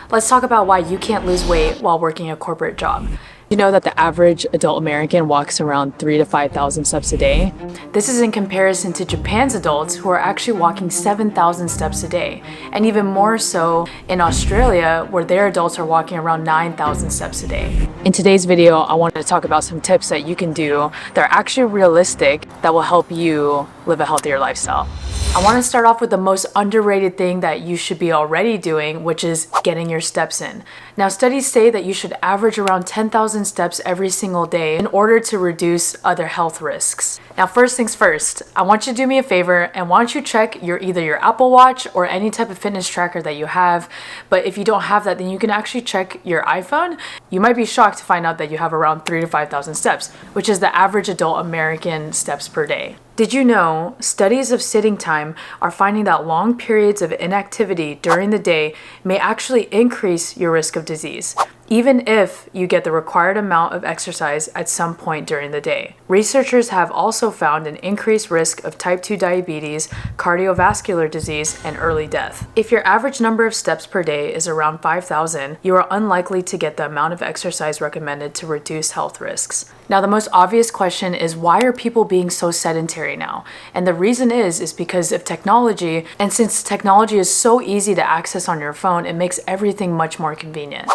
Let's talk about why you can't lose weight while working a corporate job. You know that the average adult American walks around 3,000 to 5,000 steps a day. This is in comparison to Japan's adults who are actually walking 7,000 steps a day, and even more so in Australia where their adults are walking around 9,000 steps a day. In today's video, I wanted to talk about some tips that you can do that are actually realistic that will help you live a healthier lifestyle. I want to start off with the most underrated thing that you should be already doing, which is getting your steps in. Now, studies say that you should average around 10,000 steps every single day in order to reduce other health risks. Now, first things first, I want you to do me a favor and why don't you check either your Apple Watch or any type of fitness tracker that you have. But if you don't have that, then you can actually check your iPhone. You might be shocked to find out that you have around 3,000 to 5,000 steps, which is the average adult American steps per day. Did you know studies of sitting time are finding that long periods of inactivity during the day may actually increase your risk of disease, even if you get the required amount of exercise at some point during the day? Researchers have also found an increased risk of type 2 diabetes, cardiovascular disease, and early death. If your average number of steps per day is around 5,000, you are unlikely to get the amount of exercise recommended to reduce health risks. Now, the most obvious question is, why are people being so sedentary now? And the reason is because of technology. And since technology is so easy to access on your phone, it makes everything much more convenient.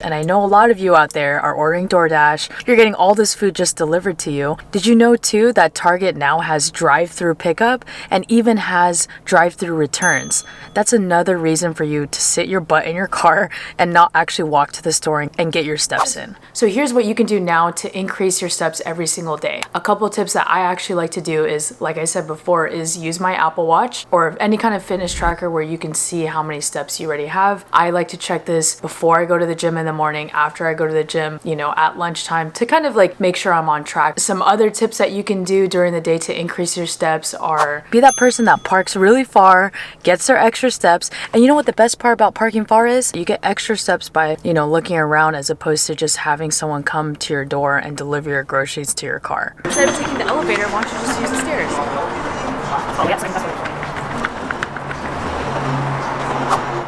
And I know a lot of you out there are ordering DoorDash. You're getting all this food just delivered to you. Did you know too that Target now has drive-through pickup and even has drive-through returns? That's another reason for you to sit your butt in your car and not actually walk to the store and get your steps in. So here's what you can do now to increase your steps every single day. A couple of tips that I actually like to do is, like I said before, is use my Apple Watch or any kind of fitness tracker where you can see how many steps you already have. I like to check this before I go to the gym in the morning, after I go to the gym, at lunchtime, to kind of like make sure I'm on track. Some other tips that you can do during the day to increase your steps are be that person that parks really far, gets their extra steps. And you know what the best part about parking far is? You get extra steps by, looking around as opposed to just having someone come to your door and deliver your groceries to your car. Instead of taking the elevator, why don't you just use the stairs? Oh, yes,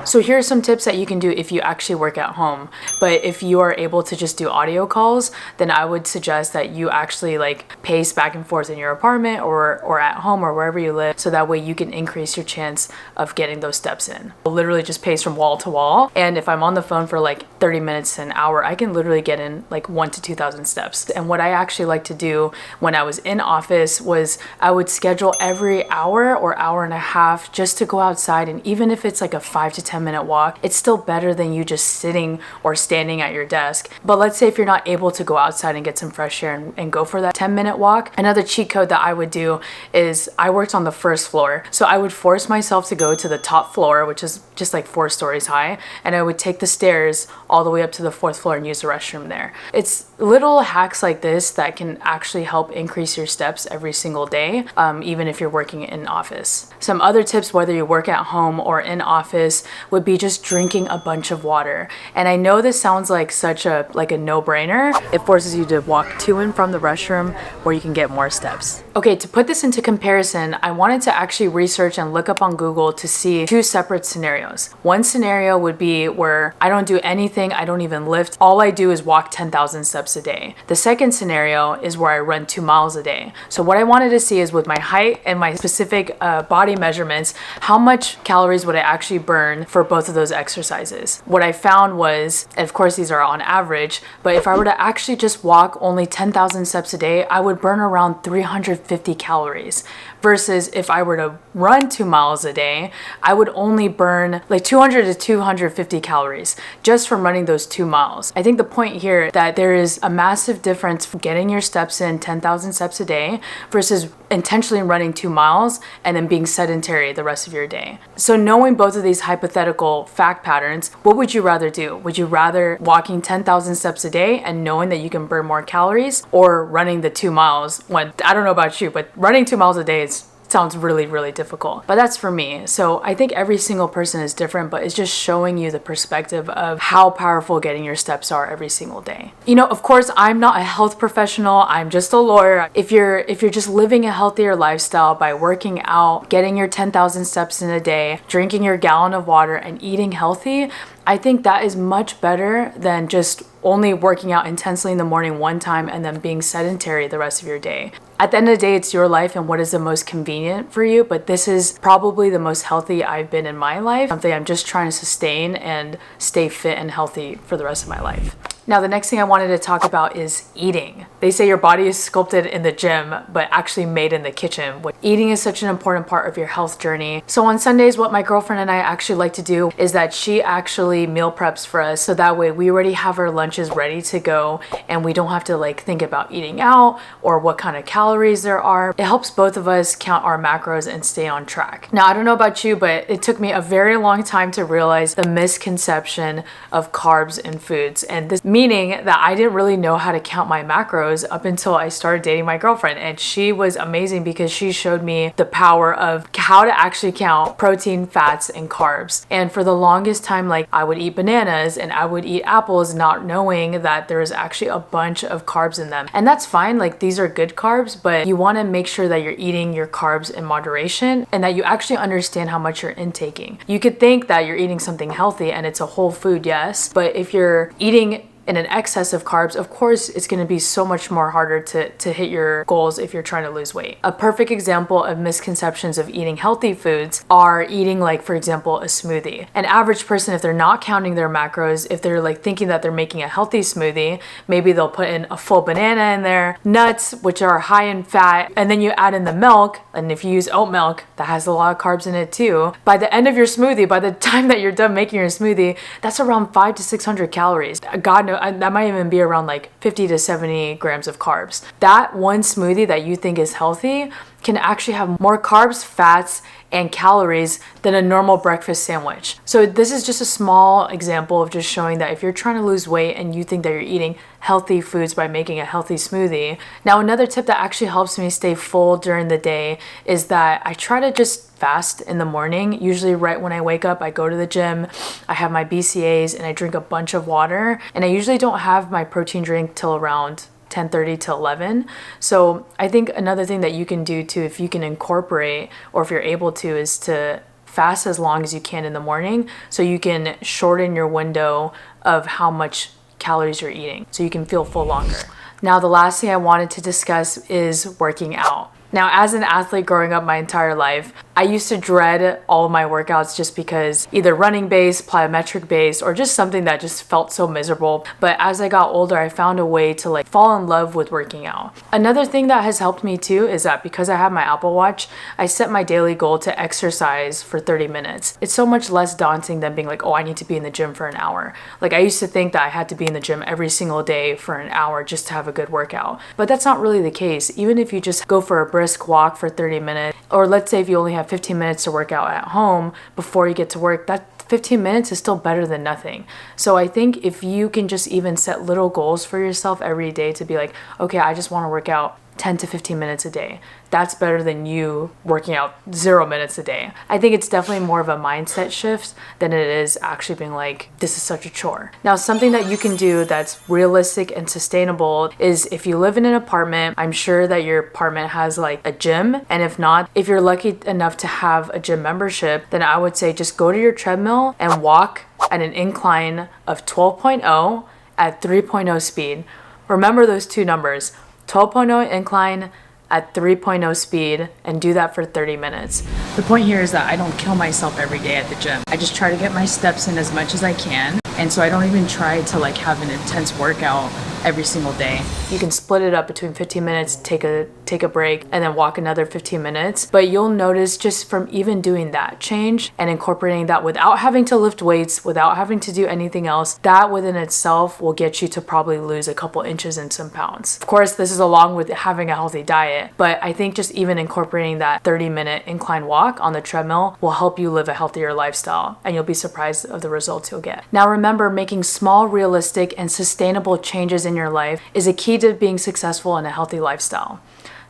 So here are some tips that you can do if you actually work at home. But if you are able to just do audio calls, then I would suggest that you actually pace back and forth in your apartment or at home or wherever you live, so that way you can increase your chance of getting those steps in. I'll literally just pace from wall to wall. And if I'm on the phone for 30 minutes to an hour, I can literally get in 1,000 to 2,000 steps. And what I actually like to do when I was in office was I would schedule every hour or hour and a half just to go outside. And even if it's a 5 to 10-minute walk, it's still better than you just sitting or standing at your desk. But let's say if you're not able to go outside and get some fresh air and go for that 10-minute walk, another cheat code that I would do is I worked on the first floor. So I would force myself to go to the top floor, which is just 4 stories high, and I would take the stairs all the way up to the 4th floor and use the restroom there. It's little hacks like this that can actually help increase your steps every single day, even if you're working in office. Some other tips, whether you work at home or in office, would be just drinking a bunch of water. And I know this sounds like such a no-brainer. It forces you to walk to and from the restroom where you can get more steps. Okay, to put this into comparison, I wanted to actually research and look up on Google to see 2 separate scenarios. One scenario would be where I don't do anything, I don't even lift. All I do is walk 10,000 steps a day. The second scenario is where I run 2 miles a day. So what I wanted to see is with my height and my specific body measurements, how much calories would I actually burn for both of those exercises. What I found was, and of course these are on average, but if I were to actually just walk only 10,000 steps a day, I would burn around 350 calories. Versus if I were to run 2 miles a day, I would only burn 200 to 250 calories just from running those 2 miles. I think the point here that there is a massive difference from getting your steps in 10,000 steps a day versus intentionally running 2 miles and then being sedentary the rest of your day. So knowing both of these hypothetical fact patterns, what would you rather do? Would you rather walking 10,000 steps a day and knowing that you can burn more calories, or running the 2 miles when, I don't know about you, but running 2 miles a day is sounds really, really difficult. But that's for me. So I think every single person is different, but it's just showing you the perspective of how powerful getting your steps are every single day. You know, of course, I'm not a health professional. I'm just a lawyer. If you're just living a healthier lifestyle by working out, getting your 10,000 steps in a day, drinking your gallon of water, and eating healthy, I think that is much better than just only working out intensely in the morning one time and then being sedentary the rest of your day. At the end of the day, it's your life and what is the most convenient for you, but this is probably the most healthy I've been in my life, something I'm just trying to sustain and stay fit and healthy for the rest of my life. Now, the next thing I wanted to talk about is eating. They say your body is sculpted in the gym, but actually made in the kitchen. Eating is such an important part of your health journey. So on Sundays, what my girlfriend and I actually like to do is that she actually meal preps for us. So that way we already have our lunches ready to go and we don't have to like think about eating out or what kind of calories there are. It helps both of us count our macros and stay on track. Now, I don't know about you, but it took me a very long time to realize the misconception of carbs in foods. And this meaning that I didn't really know how to count my macros up until I started dating my girlfriend. And she was amazing because she showed me the power of how to actually count protein, fats, and carbs. And for the longest time, like I would eat bananas and I would eat apples not knowing that there's actually a bunch of carbs in them. And that's fine, like these are good carbs, but you want to make sure that you're eating your carbs in moderation and that you actually understand how much you're intaking. You could think that you're eating something healthy and it's a whole food, yes, but if you're eating in an excess of carbs, of course, it's going to be so much more harder to hit your goals if you're trying to lose weight. A perfect example of misconceptions of eating healthy foods are eating, like, for example, a smoothie. An average person, if they're not counting their macros, if they're like thinking that they're making a healthy smoothie, maybe they'll put in a full banana in there, nuts, which are high in fat, and then you add in the milk. And if you use oat milk, that has a lot of carbs in it too. By the end of your smoothie, by the time that you're done making your smoothie, that's around 500 to 600 calories. God knows, that might even be around like 50 to 70 grams of carbs. That one smoothie that you think is healthy can actually have more carbs, fats, and calories than a normal breakfast sandwich. So this is just a small example of just showing that if you're trying to lose weight and you think that you're eating healthy foods by making a healthy smoothie. Now, another tip that actually helps me stay full during the day is that I try to just fast in the morning. Usually right when I wake up, I go to the gym, I have my BCAAs, and I drink a bunch of water. And I usually don't have my protein drink till around 10:30 to 11. So I think another thing that you can do too, if you can incorporate or if you're able to, is to fast as long as you can in the morning so you can shorten your window of how much calories you're eating so you can feel full longer. Now, the last thing I wanted to discuss is working out. Now, as an athlete growing up my entire life, I used to dread all of my workouts just because either running based, plyometric based, or just something that just felt so miserable. But as I got older, I found a way to like fall in love with working out. Another thing that has helped me too is that because I have my Apple Watch, I set my daily goal to exercise for 30 minutes. It's so much less daunting than being like, oh, I need to be in the gym for an hour. Like I used to think that I had to be in the gym every single day for an hour just to have a good workout. But that's not really the case. Even if you just go for a brisk walk for 30 minutes, or let's say if you only have 15 minutes to work out at home before you get to work, that 15 minutes is still better than nothing. So I think if you can just even set little goals for yourself every day to be like, okay, I just want to work out 10 to 15 minutes a day. That's better than you working out 0 minutes a day. I think it's definitely more of a mindset shift than it is actually being like, this is such a chore. Now, something that you can do that's realistic and sustainable is if you live in an apartment, I'm sure that your apartment has like a gym. And if not, if you're lucky enough to have a gym membership, then I would say just go to your treadmill and walk at an incline of 12.0 at 3.0 speed. Remember those two numbers. 12.0 incline at 3.0 speed, and do that for 30 minutes. The point here is that I don't kill myself every day at the gym. I just try to get my steps in as much as I can. And so I don't even try to like have an intense workout every single day. You can split it up between 15 minutes, take a break, and then walk another 15 minutes. But you'll notice just from even doing that change and incorporating that without having to lift weights, without having to do anything else, that within itself will get you to probably lose a couple inches and some pounds. Of course, this is along with having a healthy diet, but I think just even incorporating that 30-minute incline walk on the treadmill will help you live a healthier lifestyle, and you'll be surprised of the results you'll get. Now remember, making small, realistic, and sustainable changes in your life is a key to being successful in a healthy lifestyle.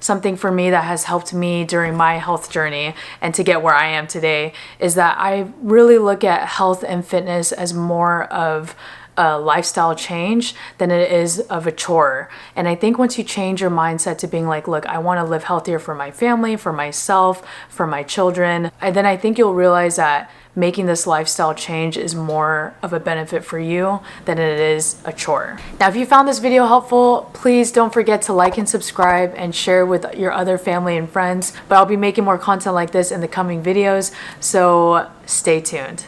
Something for me that has helped me during my health journey and to get where I am today is that I really look at health and fitness as more of a lifestyle change than it is of a chore. And I think once you change your mindset to being like, look, I want to live healthier for my family, for myself, for my children, and then I think you'll realize that making this lifestyle change is more of a benefit for you than it is a chore. Now, if you found this video helpful, please don't forget to like and subscribe and share with your other family and friends. But I'll be making more content like this in the coming videos, so stay tuned.